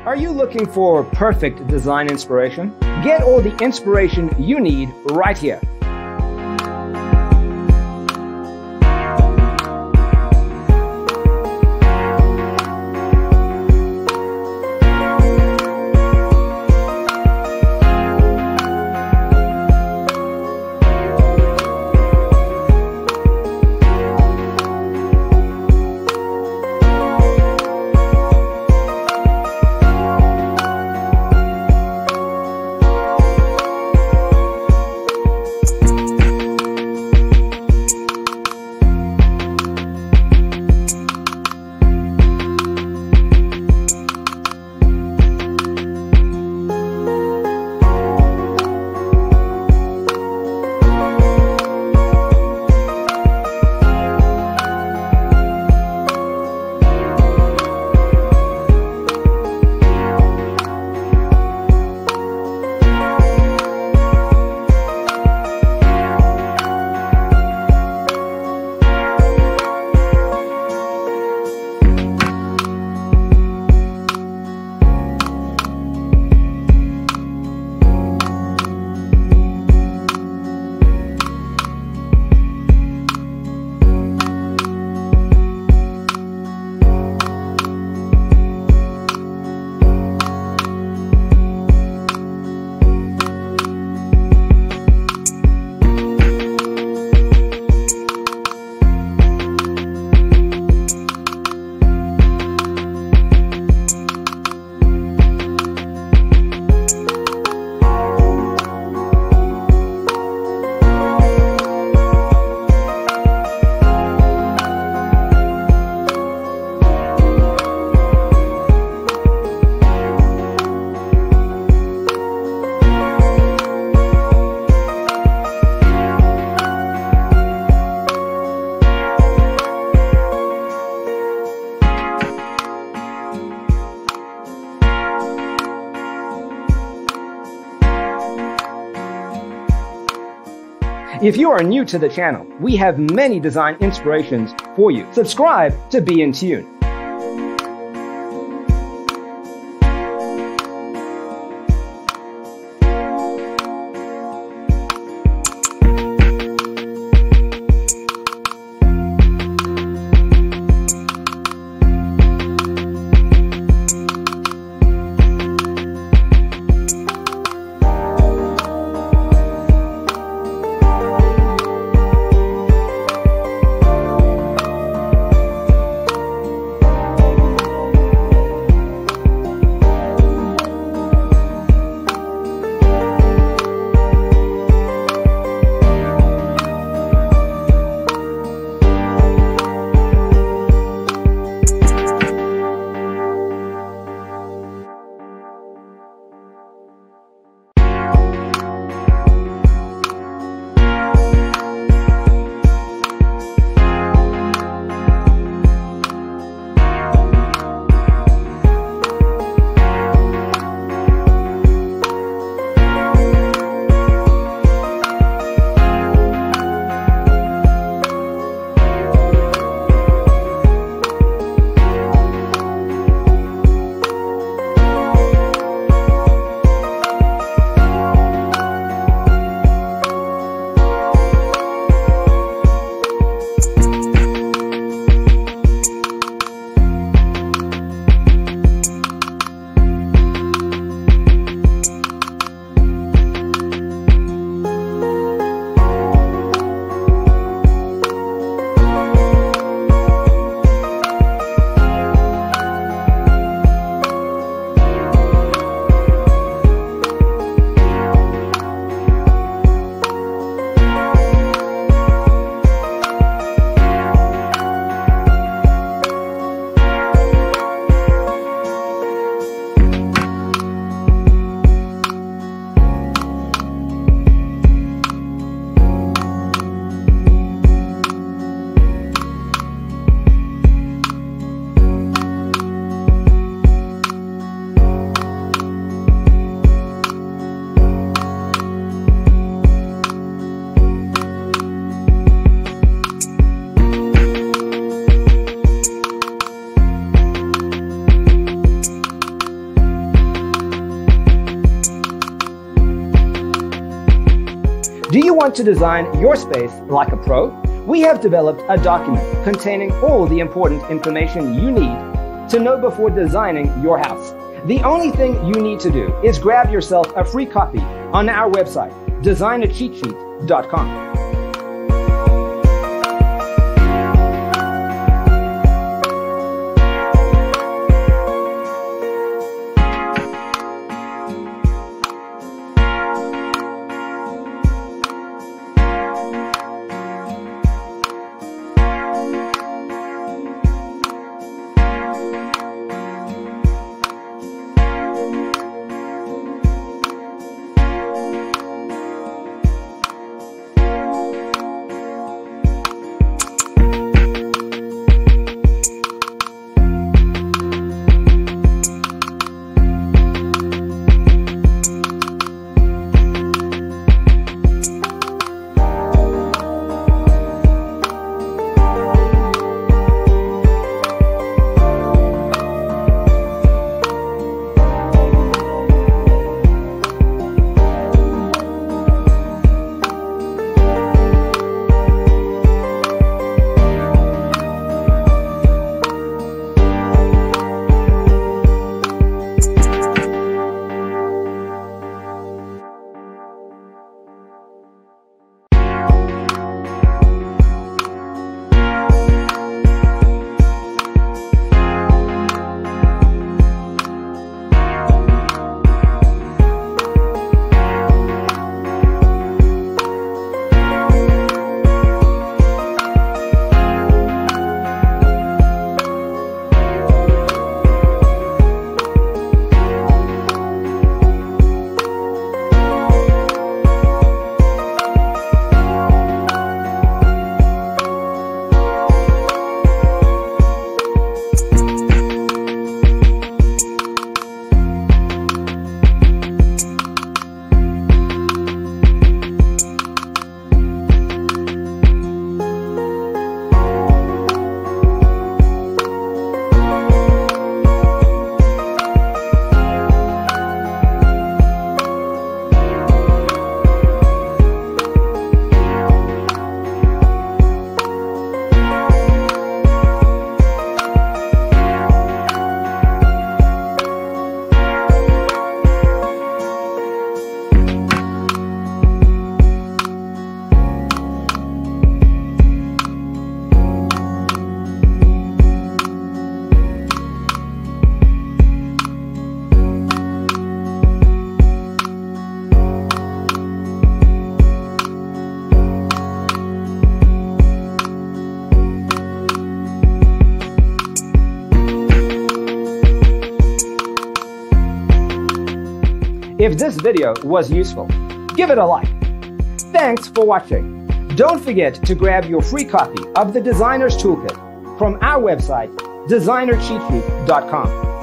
Are you looking for perfect design inspiration? Get all the inspiration you need right here. If you are new to the channel, we have many design inspirations for you. Subscribe to be in tune. Do you want to design your space like a pro? We have developed a document containing all the important information you need to know before designing your house. The only thing you need to do is grab yourself a free copy on our website, designercheatsheet.com. If this video was useful, give it a like. Thanks for watching. Don't forget to grab your free copy of the Designer's Toolkit from our website, designercheatsheet.com.